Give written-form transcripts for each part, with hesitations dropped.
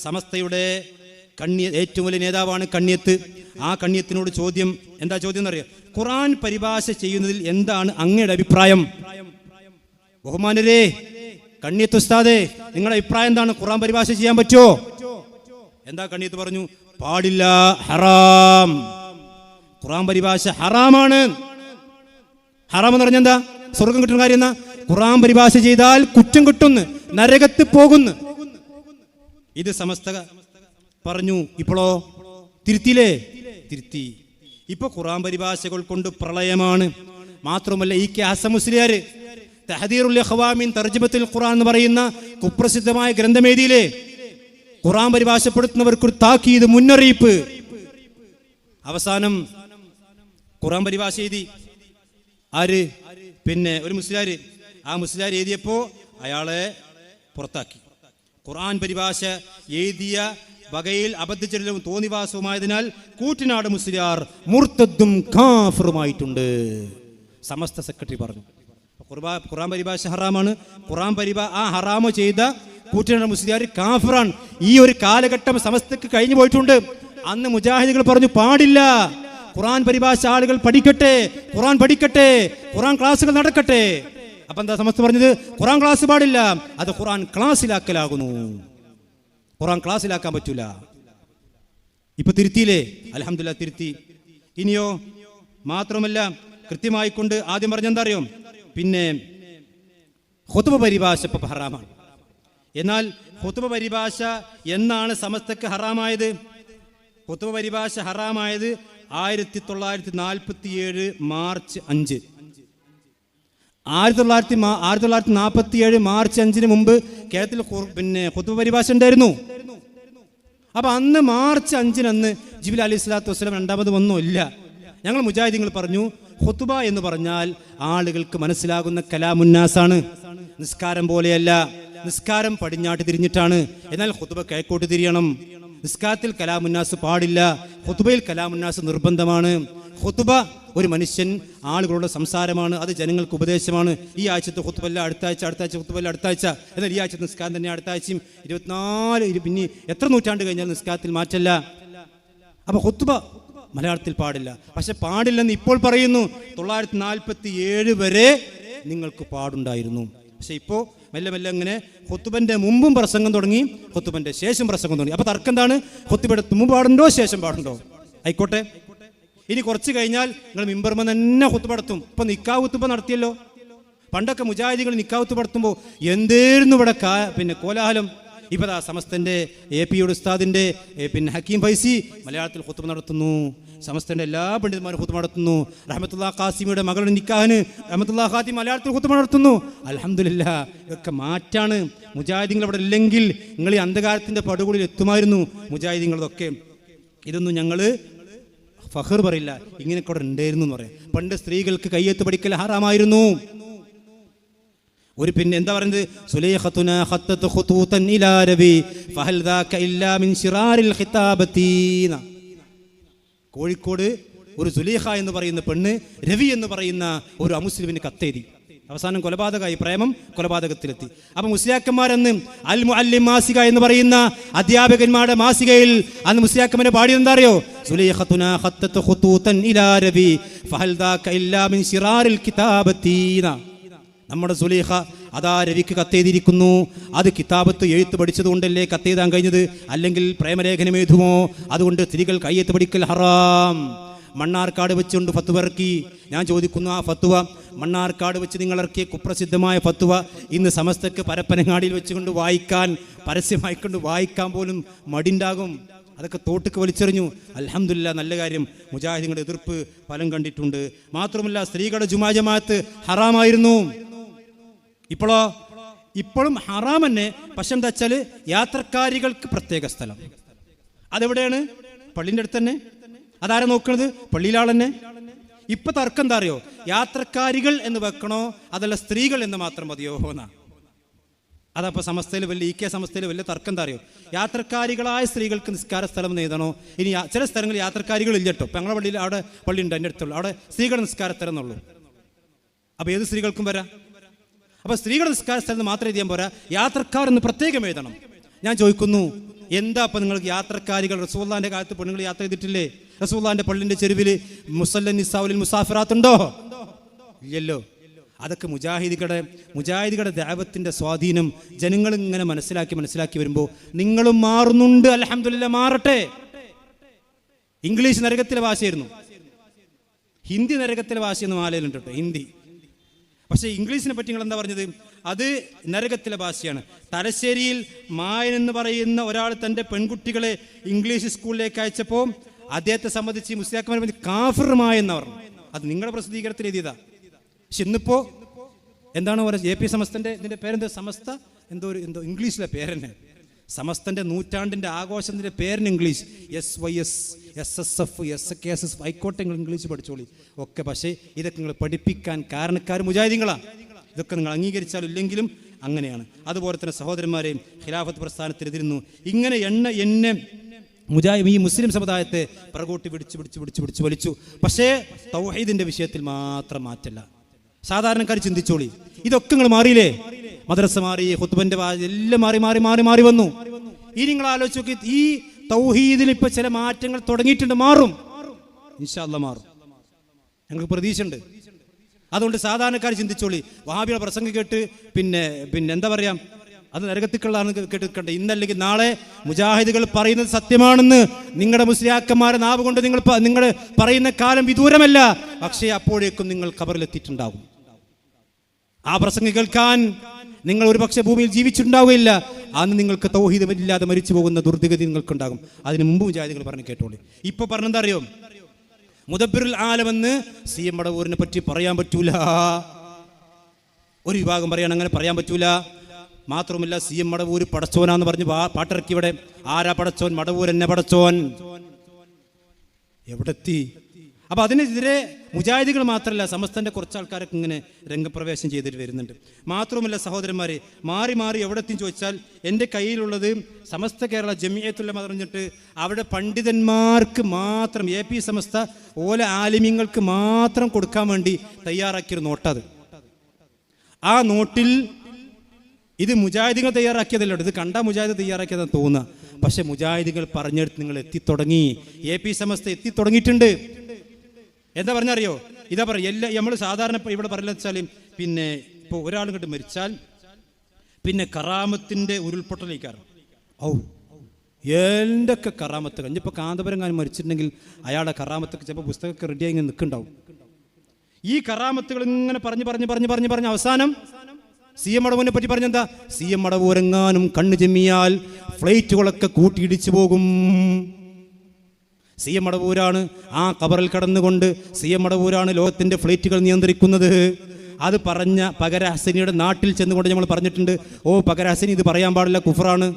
സമസ്തയുടെ ഏറ്റവും വലിയ നേതാവാണ് കണ്ണിയത്ത്. ആ കണ്ണിയത്തിനോട് ചോദ്യം, എന്താ ചോദ്യം എന്നറിയാം? ഖുർആൻ പരിഭാഷ ചെയ്യുന്നതിൽ എന്താണ് അങ്ങയുടെ അഭിപ്രായം? ബഹുമാനരേ, കണ്ണിയത്ത് ഉസ്താദേ, നിങ്ങളുടെ അഭിപ്രായം എന്താണ്? ഖുർആൻ പരിഭാഷ ചെയ്യാൻ പറ്റുമോ? എന്താ കണ്ണിയത്ത് പറഞ്ഞു? പാടില്ല, ഹറാം. ഖുർആൻ പരിഭാഷ ഹറാമാണ്. ഹറാം എന്ന് പറഞ്ഞാൽ എന്താ? സ്വർഗം കിട്ടുന്ന കാര്യം എന്നാ? ഖുർആൻ പരിഭാഷ ചെയ്താൽ കുറ്റം കിട്ടുന്നു, നരകത്ത് പോകുന്നു. ഇത് സമസ്ത പറഞ്ഞു. ഇപ്പോഴോ തിരുത്തിയില്ലേ? തിരുത്തി. ഇപ്പൊ ഖുർആൻ പരിഭാഷകൾ കൊണ്ട് പ്രളയമാണ്. മാത്രമല്ല, ഈ ഹസൻ മുസ്ലിയാർ തഹദീറുൽ ഇഖ്വാൻ മിൻ തർജമത്തുൽ ഖുർആൻ എന്ന് പറയുന്ന കുപ്രസിദ്ധമായ ഗ്രന്ഥമേദിയിലെ ഖുർആൻ പരിഭാഷപ്പെടുത്തുന്നവർക്കൊരു താക്കീത്, മുന്നറിയിപ്പ്. അവസാനം ഖുർആൻ പരിഭാഷ എഴുതി ആര്? ഒരു മുസ്ലിയാർ. ആ മുസ്ലിയാർ എഴുതിയപ്പോ അയാളെ പുറത്താക്കി. ഖുർആൻ പരിഭാഷ എഴുതിയ വകയിൽ അബദ്ധചര്യവും തോന്നിവാസവുമായതിനാൽ കൂറ്റനാട് മുസ്ലിയാർ മുർത്തദ്ദും കാഫിറുമായിട്ടുണ്ട്. സമസ്ത സെക്രട്ടറി പറഞ്ഞു ഖുർആൻ പരിഭാഷ ഹറാമാണ്. ആ ഹറാമ് ചെയ്ത കൂറ്റനാട് മുസ്ലിയാർ കാഫിറാണ്. ഈ ഒരു കാലഘട്ടം സമസ്തക്ക് കഴിഞ്ഞു പോയിട്ടുണ്ട്. അന്ന് മുജാഹിദുകൾ പറഞ്ഞു പാടില്ല, ഖുർആൻ പരിഭാഷ ആളുകൾ പഠിക്കട്ടെ, ഖുർആൻ പഠിക്കട്ടെ, ഖുർആൻ ക്ലാസ്സുകൾ നടക്കട്ടെ. അപ്പൊ എന്താ സമസ്ത പറഞ്ഞത്? ഖുർആൻ ക്ലാസ് പാടില്ല, അത് ഖുർആൻ ക്ലാസ്സിലാക്കലാകുന്നു, ഖുർആൻ ക്ലാസ്സിലാക്കാൻ പറ്റൂല. ഇപ്പൊ തിരുത്തിയില്ലേ? അൽഹംദുലില്ലാഹ് തിരുത്തി. ഇനിയോ മാത്രമല്ല, കൃത്യമായിക്കൊണ്ട് ആദ്യം പറഞ്ഞെന്താ അറിയോ? ഖുതുബ പരിഭാഷ ഇപ്പൊ ഹറാമാണ്. എന്നാൽ ഖുതുബ പരിഭാഷ എന്നാണ് സമസ്തക്ക് ഹറാമായത്? ഖുതുബ പരിഭാഷ ഹറാമായത് 1947 മാർച്ച് 5. 1947 മാർച്ച് 5 മുമ്പ് കേരളത്തിൽ ഖുതുബ പരിഭാഷ ഉണ്ടായിരുന്നു. അപ്പൊ അന്ന് മാർച്ച് 5 അന്ന് ജിബ്രീൽ അലൈഹി സ്വലാത്തു വസ്സലാം രണ്ടാമത് ഒന്നുമില്ല. ഞങ്ങൾ മുജാഹിദീങ്ങൾ പറഞ്ഞു ഖുതുബ എന്ന് പറഞ്ഞാൽ ആളുകൾക്ക് മനസ്സിലാകുന്ന കലാമുന്നാസാണ്, നിസ്കാരം പോലെയല്ല. നിസ്കാരം പടിഞ്ഞാട്ട് തിരിഞ്ഞിട്ടാണ്, എന്നാൽ ഖുതുബ കിഴക്കോട്ട് തിരിയണം. നിസ്കാരത്തിൽ കലാമുന്നാസ് പാടില്ല, ഖുതുബയിൽ കലാമുന്നാസ് നിർബന്ധമാണ്. ഖുതുബ ഒരു മനുഷ്യൻ ആളുകളുടെ സംസാരമാണ്, അത് ജനങ്ങൾക്ക് ഉപദേശമാണ്. ഈ ആഴ്ചത്തെ ഖുതുബല്ല അടുത്ത ആഴ്ച, അടുത്ത ആഴ്ച ഖുതുബല്ല അടുത്ത ആഴ്ച, എന്നാൽ ഈ ആഴ്ചത്തെ നിസ്കാരം തന്നെ അടുത്ത ആഴ്ചയും 24 പിന്നെ എത്ര നൂറ്റാണ്ട് കഴിഞ്ഞാൽ നിസ്കാരത്തിൽ മാറ്റല്ല. അപ്പൊ ഖുതുബ മലയാളത്തിൽ പാടില്ല. പക്ഷെ പാടില്ലെന്ന് ഇപ്പോൾ പറയുന്നു. 1947 വരെ നിങ്ങൾക്ക് പാടുണ്ടായിരുന്നു. പക്ഷെ ഇപ്പോൾ മെല്ലെ മെല്ലെ അങ്ങനെ ഖുതുബന്റെ മുമ്പും പ്രസംഗം തുടങ്ങി, ഖുതുബന്റെ ശേഷം പ്രസംഗം തുടങ്ങി. അപ്പൊ തർക്കം എന്താണ്? ഖുതുബയുടെ മുമ്പ് പാടുണ്ടോ ശേഷം പാടുണ്ടോ? ആയിക്കോട്ടെ. ഇനി കുറച്ച് കഴിഞ്ഞാൽ നിങ്ങൾ മിമ്പർമ തന്നെ ഖുതുബ നടത്തും. ഇപ്പൊ നിക്കാഹ് ഖുതുബ നടത്തിയല്ലോ. പണ്ടൊക്കെ മുജാഹിദീകൾ നിക്കാഹ് ഖുതുബ നടത്തുമ്പോൾ എന്തേയിരുന്നു ഇവിടെ കോലാഹലം. ഇപ്പൊ സമസ്തന്റെ AP ഉസ്താദിന്റെ ഹക്കീം ഫൈസി മലയാളത്തിൽ ഖുതുബ നടത്തുന്നു. സമസ്തന്റെ എല്ലാ പണ്ഡിതന്മാരും ഖുതുബ നടത്തുന്നു. റഹ്മത്തുള്ളാഹി ഖാസിമിയുടെ മകളുടെ നിക്കാഹിന് റഹ്മത്തുള്ളാഹി ഖാസിം മലയാളത്തിൽ ഖുതുബ നടത്തുന്നു. അൽഹംദുലില്ലാ. ഇതൊക്കെ മാറ്റാണ്. മുജാഹിദീങ്ങൾ അവിടെ ഇല്ലെങ്കിൽ നിങ്ങൾ ഈ അന്ധകാരത്തിന്റെ പടുകൂടിൽ എത്തുമായിരുന്നു മുജാഹിദീങ്ങളതൊക്കെ. ഇതൊന്നും ഞങ്ങള് ഫഖർ പറയില്ല, ഇങ്ങനെയൊക്കെ അവിടെ ഉണ്ടായിരുന്നു എന്ന് പറയാം. പണ്ട് സ്ത്രീകൾക്ക് കയ്യെത്ത് പഠിക്കൽ ഹറാമായിരുന്നു. ഒരു എന്താ പറയുന്നത്? സുലൈഖത്തുന ഖത്തത്ത് ഖുതൂതൻ ഇലാ രബി ഫഹൽ ദാക ഇല്ലാ മിൻ ശിറാരിൽ ഖിതാബതീന. കോഴിക്കോട് ഒരു സുലൈഖ എന്ന് പറയുന്ന പെണ്ണ് രവി എന്ന് പറയുന്ന ഒരു അമുസ്ലിമിന് കത്തെഴുതി. അവസാനം കൊലപാതകമായി, പ്രേമം കൊലപാതകത്തിലെത്തി. അപ്പൊ മുസ്ലിയാക്കന്മാരെന്ന് അൽ മുഅല്ലിം മാസിക എന്ന് പറയുന്ന അധ്യാപകന്മാരുടെ മാസികയിൽ അന്ന് മുസ്ലിയാക്കന്മാരെ പാടിയത് എന്താ അറിയോ? സുലൈഖത്തുന ഖത്തത്ത് ഖുതൂതൻ ഇലാ രബി ഫഹൽ ദാക ഇല്ലാ മിൻ ശിറാരിൽ ഖിതാബതീന. നമ്മുടെ സുലൈഖ അതാ രവിക്ക് കത്തെഴുതിയിരിക്കുന്നു. അത് കിതാബത്ത് എഴുത്ത് പഠിച്ചതുകൊണ്ടല്ലേ കത്തെഴുതാൻ കഴിഞ്ഞത്, അല്ലെങ്കിൽ പ്രേമലേഖനം എഴുതുമോ? അതുകൊണ്ട് സ്ത്രീകൾ കയ്യെത്ത് പഠിക്കൽ ഹറാം. മണ്ണാർക്കാട് വെച്ചുകൊണ്ട് ഫത്വ ഇറക്കി. ഞാൻ ചോദിക്കുന്നു, ആ ഫത്വ മണ്ണാർക്കാട് വെച്ച് നിങ്ങൾ ഇറക്കിയ കുപ്രസിദ്ധമായ ഫത്വ ഇന്ന് സമസ്തക്ക് പരപ്പനങ്ങാടിയിൽ വെച്ചുകൊണ്ട് വായിക്കാൻ, പരസ്യമായിക്കൊണ്ട് വായിക്കാൻ പോലും മടിണ്ടാകും. അതൊക്കെ തോട്ടുക്ക് വലിച്ചെറിഞ്ഞു. അൽഹംദുലില്ലാ, നല്ല കാര്യം. മുജാഹിദീങ്ങളുടെ എതിർപ്പ് ഫലം കണ്ടിട്ടുണ്ട്. മാത്രമല്ല, സ്ത്രീകളുടെ ജുമാ ജമാഅത്ത് ഹറാമായിരുന്നു. ഇപ്പോഴും ഹറാം തന്നെ. പക്ഷെ എന്താ വെച്ചാൽ യാത്രക്കാരികൾക്ക് പ്രത്യേക സ്ഥലം. അതെവിടെയാണ്? പള്ളിൻ്റെ അടുത്ത് തന്നെ. അതാരാ നോക്കുന്നത്? പള്ളിയിലാൾ തന്നെ. ഇപ്പൊ തർക്കം എന്താ അറിയോ? യാത്രക്കാരികൾ എന്ന് വെക്കണോ അതല്ല സ്ത്രീകൾ എന്ന് മാത്രം മതിയോ എന്നാ. അതപ്പോ സമസ്തയിൽ സമസ്തയിൽ വലിയ തർക്കം എന്താ അറിയോ? യാത്രക്കാരികളായ സ്ത്രീകൾക്ക് നിസ്കാര സ്ഥലം എഴുതണോ? ഇനി ചില സ്ഥലങ്ങളിൽ യാത്രക്കാരികൾ ഇല്ല കേട്ടോ. ഇപ്പൊ ഞങ്ങളുടെ പള്ളിയിൽ അവിടെ പള്ളിയുണ്ട്, എൻ്റെ അടുത്തുള്ളൂ, അവിടെ സ്ത്രീകളുടെ നിസ്കാര സ്ഥലം എന്നുള്ളൂ. അപ്പൊ ഏത് സ്ത്രീകൾക്കും വരാം. അപ്പൊ സ്ത്രീകളുടെ നിസ്കാര സ്ഥലത്ത് മാത്രം എഴുതിയാൻ പോരാ, യാത്രക്കാർ എന്ന് പ്രത്യേകം എഴുതണം. ഞാൻ ചോദിക്കുന്നു, എന്താ അപ്പം നിങ്ങൾക്ക് യാത്രക്കാരികൾ റസൂലുള്ളാഹിന്റെ കാലത്ത് പെണ്ണുങ്ങൾ യാത്ര ചെയ്തിട്ടില്ലേ? റസൂലുള്ളാഹിന്റെ പള്ളിന്റെ ചെരുവിൽ മുസല്ലൻ നിസാഉൽ മുസാഫിറാത്തുണ്ടോ? ഇല്ലല്ലോ. അതൊക്കെ മുജാഹിദികളുടെ ദഅവത്തിന്റെ സ്വാധീനം ജനങ്ങൾ ഇങ്ങനെ മനസ്സിലാക്കി വരുമ്പോൾ നിങ്ങളും മാറുന്നുണ്ട്. അൽഹംദുലില്ലാഹ്, മാറട്ടെ. ഇംഗ്ലീഷ് നരകത്തിലെ ഭാഷയായിരുന്നു, ഹിന്ദി നരകത്തിലെ ഭാഷയെന്ന് മാലയിലുണ്ട് കേട്ടോ, ഹിന്ദി. പക്ഷേ ഇംഗ്ലീഷിനെ പറ്റി നിങ്ങൾ എന്താ പറഞ്ഞത്? അത് നരകത്തിലെ ഭാഷയാണ്. തലശ്ശേരിയിൽ മായൻ എന്ന് പറയുന്ന ഒരാൾ തൻ്റെ പെൺകുട്ടികളെ ഇംഗ്ലീഷ് സ്കൂളിലേക്ക് അയച്ചപ്പോൾ അദ്ദേഹത്തെ സംബന്ധിച്ച് മുസ്ലിയാക്കന്മാർ കാഫിർ മായ എന്ന് പറഞ്ഞു. അത് നിങ്ങളുടെ പ്രസിദ്ധീകരണത്തിൽ എഴുതിയതാ. പക്ഷെ ഇന്നിപ്പോൾ എന്താണ് പറയുക, JP സമസ്തൻ്റെ ഇതിൻ്റെ പേരെന്തോ, സമസ്ത എന്തോ ഇംഗ്ലീഷിലെ പേരെന്നെ, സമസ്തൻ്റെ നൂറ്റാണ്ടിൻ്റെ ആഘോഷത്തിൻ്റെ പേരിന് ഇംഗ്ലീഷ് SYS SSF SKSS ആയിക്കോട്ടെ, നിങ്ങൾ ഇംഗ്ലീഷ് പഠിച്ചോളി ഒക്കെ. പക്ഷേ ഇതൊക്കെ നിങ്ങൾ പഠിപ്പിക്കാൻ കാരണക്കാർ മുജാഹിദീങ്ങളാണ്. ഇതൊക്കെ നിങ്ങൾ അംഗീകരിച്ചാലും ഇല്ലെങ്കിലും അങ്ങനെയാണ്. അതുപോലെ തന്നെ സഹോദരന്മാരെയും ഖിലാഫത്ത് പ്രസ്ഥാനത്തിനെതിരുന്നു. ഇങ്ങനെ എന്നെ ഈ മുസ്ലിം സമുദായത്തെ പ്രകോട്ടി പിടിച്ച് വലിച്ചു. പക്ഷേ തൗഹീദിന്റെ വിഷയത്തിൽ മാത്രം മാറ്റല്ല. സാധാരണക്കാർ ചിന്തിച്ചോളി, ഇതൊക്കെ നിങ്ങൾ മാറിയില്ലേ? മദ്രസ മാറി, ഖുത്ബന്റെ എല്ലാം മാറി വന്നു. ഇനി നിങ്ങൾ ആലോചിച്ച് നോക്കി, ഈ തൗഹീദിൽ ഇപ്പൊ ചില മാറ്റങ്ങൾ തുടങ്ങിയിട്ടുണ്ട്. മാറും, ഇൻഷാ അല്ലാഹ് മാറും, ഞങ്ങൾക്ക് പ്രതീക്ഷയുണ്ട്. അതുകൊണ്ട് സാധാരണക്കാർ ചിന്തിച്ചോളി. വഹാബിയുടെ പ്രസംഗം കേട്ട് പിന്നെ എന്താ പറയാ, അത് നരകത്തിക്കുള്ളതാണ് കേട്ടിട്ടുണ്ട്. ഇന്നല്ലെങ്കിൽ നാളെ മുജാഹിദുകൾ പറയുന്നത് സത്യമാണെന്ന് നിങ്ങളുടെ മുസ്ലിയാക്കന്മാരെ നാവ് കൊണ്ട് നിങ്ങൾ പറയുന്ന കാലം വിദൂരമല്ല. പക്ഷേ അപ്പോഴേക്കും നിങ്ങൾ ഖബറിലെത്തിയിട്ടുണ്ടാകും. ആ പ്രസംഗം കേൾക്കാൻ നിങ്ങൾ ഒരു പക്ഷേ ഭൂമിയിൽ ജീവിച്ചിട്ടുണ്ടാവുകയില്ല. അന്ന് നിങ്ങൾക്ക് തൗഹീദ് ഇല്ലാതെ മരിച്ചു പോകുന്ന ദുർഗതി നിങ്ങൾക്കുണ്ടാകും. അതിന് മുമ്പ് മുജാഹിദുകൾ പറഞ്ഞു കേട്ടോളി. ഇപ്പൊ പറഞ്ഞെന്താ അറിയോ, മുദബ്ബിറുൽ ആലമെന്ന് CM മടവൂരിനെ പറ്റി പറയാൻ പറ്റൂല. ഒരു വിഭാഗം പറയാണ് അങ്ങനെ പറയാൻ പറ്റൂല. മാത്രമല്ല CM മടവൂര് പടച്ചോനാന്ന് പറഞ്ഞ് പാട്ടിറക്കി. ഇവിടെ ആരാ പടച്ചോൻ? മടവൂർ എന്നെ പടച്ചോൻ. എവിടെത്തി? അപ്പൊ അതിനെതിരെ മുജാഹിദികൾ മാത്രമല്ല, സമസ്തന്റെ കുറച്ച് ആൾക്കാരൊക്കെ ഇങ്ങനെ രംഗപ്രവേശം ചെയ്തിട്ട് വരുന്നുണ്ട്. മാത്രമല്ല സഹോദരന്മാരെ, മാറി എവിടെത്തി ചോദിച്ചാൽ എൻ്റെ കയ്യിലുള്ളത് സമസ്ത കേരള ജമിയത്തുൽ ഉലമ പറഞ്ഞിട്ട് അവിടെ പണ്ഡിതന്മാർക്ക് മാത്രം, AP സമസ്ത ഓല ആലിമ്യങ്ങൾക്ക് മാത്രം കൊടുക്കാൻ വേണ്ടി തയ്യാറാക്കിയൊരു നോട്ടത്. ആ നോട്ടിൽ ഇത് മുജാഹിദികൾ തയ്യാറാക്കിയതല്ലോ, ഇത് കണ്ട മുജാഹിദ് തയ്യാറാക്കിയതെന്ന് തോന്നുക. പക്ഷെ മുജാഹിദികൾ പറഞ്ഞെടുത്ത് നിങ്ങൾ എത്തിത്തുടങ്ങി. AP സമസ്ത എത്തിത്തുടങ്ങിയിട്ടുണ്ട്. എന്താ പറഞ്ഞറിയോ? ഇതാ പറയും എല്ലാ നമ്മൾ സാധാരണ ഇവിടെ പറയില്ല വെച്ചാൽ, പിന്നെ ഇപ്പോൾ ഒരാൾ കണ്ട് മരിച്ചാൽ പിന്നെ കറാമത്തിൻ്റെ ഉരുൾപൊട്ടലേക്കാറ്. എന്തൊക്കെ കറാമത്ത് കഴിഞ്ഞപ്പോൾ കാന്തപുരം കാര്യം മരിച്ചിട്ടുണ്ടെങ്കിൽ അയാളുടെ കറാമത്തൊക്കെ ചിലപ്പോൾ പുസ്തകമൊക്കെ റെഡിയായി ഇങ്ങനെ നിൽക്കുന്നുണ്ടാവും. ഈ കറാമത്തുകൾ ഇങ്ങനെ പറഞ്ഞ് അവസാനം CM മടവൂരിനെ പറ്റി പറഞ്ഞെന്താ? CM മടവൂരെങ്ങാനും കണ്ണു ചെമ്മിയാൽ ഫ്ലൈറ്റുകളൊക്കെ കൂട്ടിയിടിച്ചു പോകും. CM മടവൂരാണ് ആ ഖബറിൽ കടന്നുകൊണ്ട് CM മടവൂരാണ് ലോകത്തിന്റെ ഫ്ലൈറ്റുകൾ നിയന്ത്രിക്കുന്നത്. അത് പറഞ്ഞ പകരഹസനിയുടെ നാട്ടിൽ ചെന്നുകൊണ്ട് നമ്മൾ പറഞ്ഞിട്ടുണ്ട്, പകരഹസനി ഇത് പറയാൻ പാടില്ല, കുഫറാണ്.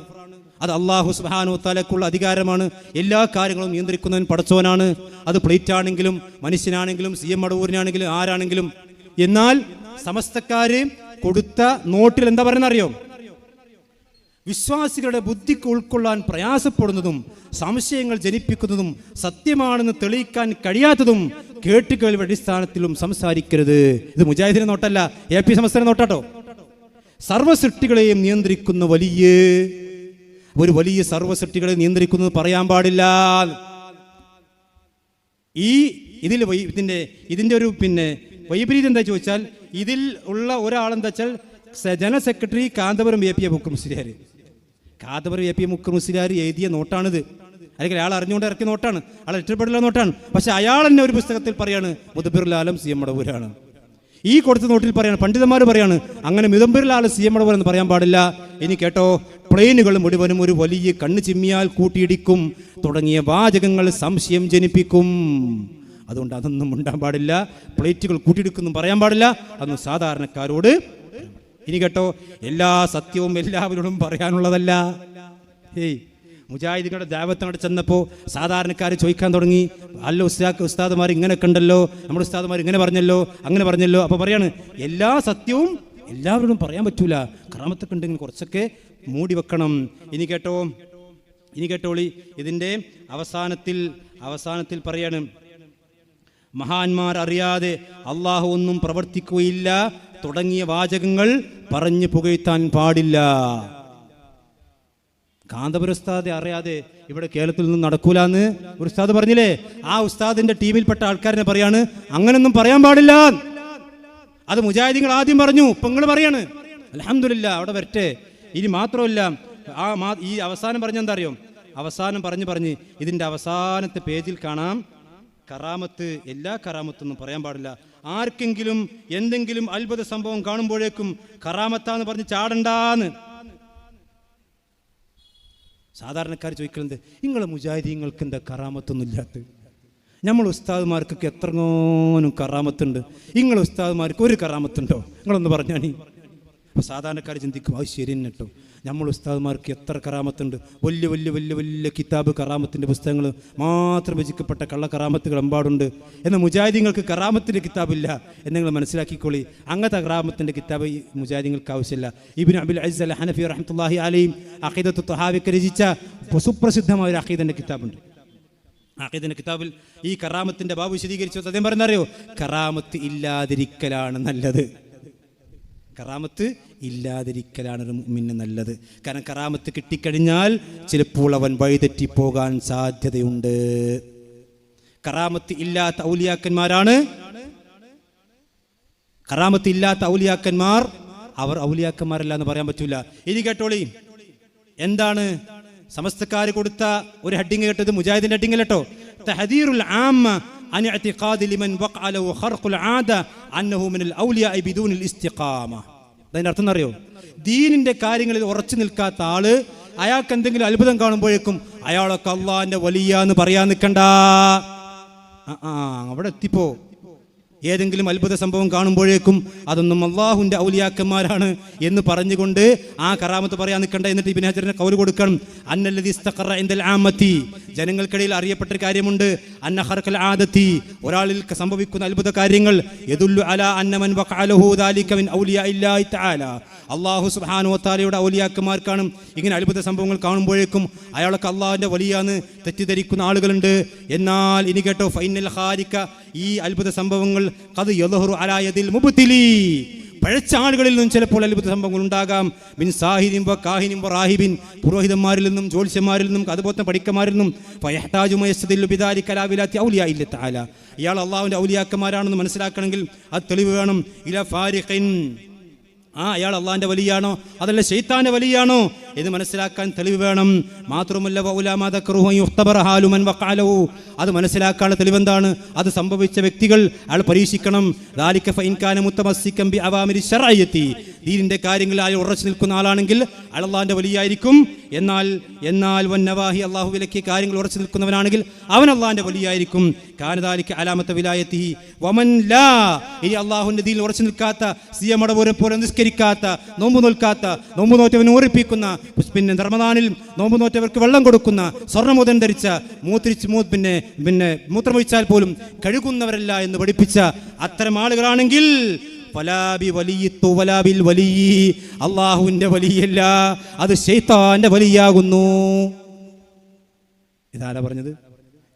അത് അല്ലാഹു സുബ്ഹാനഹു വ തആലക്കുള്ള അധികാരമാണ്. എല്ലാ കാര്യങ്ങളും നിയന്ത്രിക്കുന്നവൻ പടച്ചോനാണ്. അത് പ്ലേറ്റ് ആണെങ്കിലും മനുഷ്യനാണെങ്കിലും CM മടവൂരിനാണെങ്കിലും ആരാണെങ്കിലും. എന്നാൽ സമസ്തക്കാര് കൊടുത്ത നോട്ടിൽ എന്താ പറയുന്ന അറിയോ? വിശ്വാസികളുടെ ബുദ്ധിക്ക് ഉൾക്കൊള്ളാൻ പ്രയാസപ്പെടുന്നതും സംശയങ്ങൾ ജനിപ്പിക്കുന്നതും സത്യമാണെന്ന് തെളിയിക്കാൻ കഴിയാത്തതും കേട്ടുകേൾവി അടിസ്ഥാനത്തിലും സംസാരിക്കരുത്. ഇത് മുജാഹിദിന്റെ നോട്ടല്ല, AP സമസ്തയുടെ നോട്ടാട്ടോ. സർവ്വസൃഷ്ടികളെയും നിയന്ത്രിക്കുന്ന വലിയ സർവ്വസൃഷ്ടികളെ നിയന്ത്രിക്കുന്നത് പറയാൻ പാടില്ല. ഇതിന്റെ ഒരു വൈപരീത്യം എന്താ ചോദിച്ചാൽ, ഇതിൽ ഉള്ള ഒരാളെന്താ വെച്ചാൽ ജനറൽ സെക്രട്ടറി കാന്തപുരം AP മുക്കർ മുസ്ലിയാർ. കാന്തപുരം AP മുക്കർ മുസ്ലിയാർ എഴുതിയ നോട്ടാണിത്. അല്ലെങ്കിൽ അയാൾ അറിഞ്ഞുകൊണ്ട് ഇറക്കിയ നോട്ടാണ്, അയാൾ ഇഷ്ടപ്പെട്ടുള്ള നോട്ടാണ്. പക്ഷെ അയാൾ തന്നെ ഒരു പുസ്തകത്തിൽ പറയാണ് മുദബ്ബിറുൽ ആലം CM മടവൂരാണ്. ഈ കൊടുത്ത നോട്ടിൽ പറയാണ്, പണ്ഡിതന്മാർ പറയാണ് അങ്ങനെ മുദബ്ബിറുൽ ആലം CM മടവൂർ എന്ന് പറയാൻ പാടില്ല. ഇനി കേട്ടോ, പ്ലെയിനുകൾ മുഴുവനും ഒരു വലിയ കണ്ണ് ചിമ്മിയാൽ കൂട്ടിയിടിക്കും തുടങ്ങിയ വാചകങ്ങൾ സംശയം ജനിപ്പിക്കും. അതുകൊണ്ട് അതൊന്നും ഉണ്ടാൻ പാടില്ല. പ്ലേറ്റുകൾ കൂട്ടിയെടുക്കുന്നു പറയാൻ പാടില്ല. അതൊന്നും സാധാരണക്കാരോട്. ഇനി കേട്ടോ, എല്ലാ സത്യവും എല്ലാവരോടും പറയാനുള്ളതല്ല. മുജാഹിദുകളുടെ ദഅവത്ത് അങ്ങോട്ട് ചെന്നപ്പോൾ സാധാരണക്കാർ ചോദിക്കാൻ തുടങ്ങി, അല്ല ഉസ്താദുമാർ ഇങ്ങനെയൊക്കെ ഉണ്ടല്ലോ, നമ്മുടെ ഉസ്താദുമാർ ഇങ്ങനെ പറഞ്ഞല്ലോ, അങ്ങനെ പറഞ്ഞല്ലോ. അപ്പോൾ പറയാണ്, എല്ലാ സത്യവും എല്ലാവരോടും പറയാൻ പറ്റൂല, കറാമത്തൊക്കെ ഉണ്ടെങ്കിൽ കുറച്ചൊക്കെ മൂടി വെക്കണം. ഇനി കേട്ടോളി, ഇതിൻ്റെ അവസാനത്തിൽ പറയാണ്, മഹാന്മാർ അറിയാതെ അള്ളാഹു ഒന്നും പ്രവർത്തിക്കുകയില്ല തുടങ്ങിയ വാചകങ്ങൾ പറഞ്ഞു പുകഴ്ത്താൻ പാടില്ല. കാന്തപുര ഉസ്താദെ അറിയാതെ ഇവിടെ കേരളത്തിൽ നിന്നും നടക്കൂലെന്ന് ഒരു ഉസ്താദ് പറഞ്ഞില്ലേ? ആ ഉസ്താദിന്റെ ടീമിൽപ്പെട്ട ആൾക്കാരെ പറയാണ് അങ്ങനൊന്നും പറയാൻ പാടില്ല. അത് മുജാഹിദീങ്ങൾ ആദ്യം പറഞ്ഞു, ഇപ്പൊ നിങ്ങൾ പറയാണ്. അൽഹംദുലില്ലാ, അവിടെ വരട്ടെ. ഇനി മാത്രമല്ല, ഈ അവസാനം പറഞ്ഞെന്താ അറിയോ? അവസാനം പറഞ്ഞ് ഇതിന്റെ അവസാനത്തെ പേജിൽ കാണാം, കറാമത്ത് എല്ലാ കറാമത്തൊന്നും പറയാൻ പാടില്ല. ആർക്കെങ്കിലും എന്തെങ്കിലും അത്ഭുത സംഭവം കാണുമ്പോഴേക്കും കറാമത്താന്ന് പറഞ്ഞ് ചാടണ്ടാന്ന്. സാധാരണക്കാർ ചോദിക്കുന്നത്, നിങ്ങളെ മുജാഹിദീങ്ങൾക്ക് എന്താ കറാമത്തൊന്നും ഇല്ലാത്ത? നമ്മൾ ഉസ്താദ്മാർക്കൊക്കെ എത്രങ്ങോനും കറാമത്തുണ്ട്, നിങ്ങളെ ഉസ്താദ്മാർക്ക് ഒരു കറാമത്തുണ്ടോ? നിങ്ങളൊന്ന് പറഞ്ഞാണി. അപ്പോൾ സാധാരണക്കാർ ചിന്തിക്കും, അത് ശരി തന്നെ കേട്ടോ, നമ്മൾ ഉസ്താദ്മാർക്ക് എത്ര കറാമത്തുണ്ട്. വലിയ വലിയ വലിയ വലിയ കിതാബ് കറാമത്തിൻ്റെ പുസ്തകങ്ങൾ മാത്രം രചിക്കപ്പെട്ട കള്ള കറാമത്തുകൾ എമ്പാടുണ്ട്. എന്നാൽ മുജാഹിദീങ്ങൾക്ക് കറാമത്തിൻ്റെ കിതാബില്ല എന്ന് നിങ്ങൾ മനസ്സിലാക്കിക്കോളി. അങ്ങനത്തെ കറാമത്തിൻ്റെ കിതാബ് ഈ മുജാഹിദീങ്ങൾക്ക് ആവശ്യമില്ല. ഇബ്നു അബിൽ അസ്സ് അൽ ഹനഫി റഹ്മത്തുള്ളാഹി അലൈഹി അഖീദത്തു തഹാവിക്ക് രചിച്ച സുപ്രസിദ്ധമായ ഒരു അഖീദൻ്റെ കിതാബുണ്ട്. അഖീദൻ്റെ കിതാബിൽ ഈ കറാമത്തിൻ്റെ ബാബ് വിശദീകരിച്ചു. അദ്ദേഹം പറയുന്നറിയോ? കറാമത്ത് ഇല്ലാതിരിക്കലാണ് നല്ലത്. കറാമത്ത് ഇല്ലാതിരിക്കലാണ് ഒരു മുഅ്മിന് നല്ലത്. കാരണം കറാമത്ത് കിട്ടിക്കഴിഞ്ഞാൽ ചിലപ്പോൾ അവൻ വഴിതെറ്റിപ്പോകാൻ സാധ്യതയുണ്ട്. കറാമത്ത് ഇല്ലാത്ത ഔലിയാക്കന്മാരാണ്, കറാമത്ത് ഇല്ലാത്ത ഔലിയാക്കന്മാർ, അവർ ഔലിയാക്കന്മാരല്ല എന്ന് പറയാൻ പറ്റൂല. ഇനി കേട്ടോളി, എന്താണ് സമസ്തക്കാർ കൊടുത്ത ഒരു ഹെഡിങ് കേട്ടത്? മുജാഹിദിന്റെ ഹെഡിങ് കേട്ടോ, തഹദീറുൽ ആമ്മ അൻ ഇഅ്തിഖാദി ലിമൻ വഖഅ ലഹു ഖർഖുൽ ആദ അന്നഹു മിനൽ ഔലിയാഇ ബിദൂനിൽ ഇസ്തിഖാമ. അതിന്റെ അർത്ഥം അറിയോ? ദീനിന്റെ കാര്യങ്ങളിൽ ഉറച്ചു നിൽക്കാത്ത ആള്, അയാൾക്ക് എന്തെങ്കിലും അത്ഭുതം കാണുമ്പോഴേക്കും അയാളൊക്കെ അള്ളാഹിന്റെ വലിയാന്ന് പറയാൻ നിൽക്കണ്ട. അവിടെ എത്തിപ്പോ ഏതെങ്കിലും അത്ഭുത സംഭവം കാണുമ്പോഴേക്കും അതൊന്നും അള്ളാഹുവിന്റെ ഔലിയാക്കന്മാരാണ് എന്ന് പറഞ്ഞുകൊണ്ട് ആ കറാമത്ത് പറയാൻ നിൽക്കണ്ട. എന്നിട്ട് ഇബ്നു ഹജറിന് കൗല് കൊടുക്കണം, അന്നല്ലദി ഇസ്തഖറ ഇൻദൽ ആമത്തി, ജനങ്ങൾക്കിടയിൽ അറിയപ്പെട്ട കാര്യമുണ്ട്, അന്ന ഖർഖൽ ആദത്തി, ഒരാളിൽ സംഭവിക്കുന്ന അത്ഭുത കാര്യങ്ങൾ, യദുല്ലു അലാ അന്ന മൻ വഖഅ ലഹു ദാലിക മിൻ ഔലിയാഇല്ലാഹി തആല, അല്ലാഹു സുബ്ഹാനഹു വ തആലയുടെ ഔലിയാക്കന്മാർക്കാണ് ഇങ്ങനെ അത്ഭുത സംഭവങ്ങൾ കാണുമ്പോഴേക്കും അയാളൊക്കെ അള്ളാഹുവിന്റെ വലിയാന്ന് തെറ്റിദ്ധരിക്കുന്ന ആളുകളുണ്ട്. എന്നാൽ ഇനി കേട്ടോ, ഫൈനൽ ഖാരിക, ഈ അത്ഭുത സംഭവങ്ങൾ ഖദ് യദ്ഹുറു അലാ യദിൽ മുബ്തിലി, പഴച്ച ആളുകളിൽ നിന്നും ചിലപ്പോൾ അത്ഭുത സംഭവങ്ങൾ ഉണ്ടാകാം. മിൻ സാഹിരിൻ വ കാഹിനിൻ വ റാഹിബിൻ, പുരോഹിതന്മാരിൽ നിന്നും ജ്യോത്സ്യന്മാരിൽ നിന്നും അതുപോലെ പഠിക്കന്മാരിൽ നിന്നും. ഫയഹ്താജു മയസ്തദില്ലു ബിദാലിക അലാ വിലാത്തി ഔലിയാഇല്ലാഹി തആല, ഇയാൾ അള്ളാഹുവിന്റെ ഔലിയാക്കന്മാരാണെന്ന് മനസ്സിലാക്കണമെങ്കിൽ അത് തെളിവ് വേണം. ഇലാ ഫാരിഖിൻ, അയാൾ അള്ളാഹിന്റെ വലിയാണോ അതല്ല ശൈത്താന്റെ വലിയാണോ എന്ന് മനസ്സിലാക്കാൻ തെളിവ് വേണം. മാത്രമല്ല അത് മനസ്സിലാക്കാനുള്ള തെളിവെന്താണ്? അത് സംഭവിച്ച വ്യക്തികൾ അയാൾ പരീക്ഷിക്കണം. ദീനിന്റെ കാര്യങ്ങളിൽ അയാൾ ഉറച്ചു നിൽക്കുന്ന ആളാണെങ്കിൽ അയാൾ അള്ളാഹിന്റെ വലിയായിരിക്കും. എന്നാൽ വന്നവാഹി, അള്ളാഹു വിലക്കിയ കാര്യങ്ങൾ ഉറച്ചു നിൽക്കുന്നവനാണെങ്കിൽ അവൻ അള്ളാഹിന്റെ വലിയായിരിക്കും. കാനദാലിക അലാമത്ത വിലായത്തിഹി വമൻ ലാ, ഇനി അള്ളാഹുവിന്റെ ദീനിൽ ഉറച്ചു നിൽക്കാത്ത, സിയമടപൂരെ പോലെ നിസ്കരിക്കാത്ത, നോമ്പ് നോൽക്കാത്ത, നോമ്പ് നോറ്റവനെ ഓർപ്പിക്കുന്ന, പിന്നെ റമദാനിൽ നോമ്പ് നോറ്റവർക്ക് വെള്ളം കൊടുക്കുന്ന, സ്വർണ്ണമുദൻ ധരിച്ച, പിന്നെ മൂത്രമൊഴിച്ചാൽ പോലും കഴുകുന്നവരല്ല എന്ന് പഠിപ്പിച്ച അത്തരം ആളുകളാണെങ്കിൽ അള്ളാഹുവിന്റെ വലിയല്ല, അത് ശൈത്താന്റെ വലിയാകുന്നു. ഇതാരാ പറഞ്ഞത്?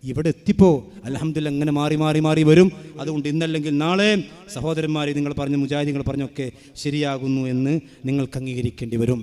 ഇവിടെ എത്തിപ്പോ അൽഹംദുലില്ലാഹ് ഇങ്ങനെ മാറി മാറി മാറി വരും. അതുകൊണ്ട് ഇന്നല്ലെങ്കിൽ നാളെ സഹോദരന്മാരെ, നിങ്ങൾ പറഞ്ഞ മുജാഹിദീങ്ങൾ പറഞ്ഞൊക്കെ ശരിയാകുന്നു എന്ന് നിങ്ങൾക്ക് അംഗീകരിക്കേണ്ടി വരും.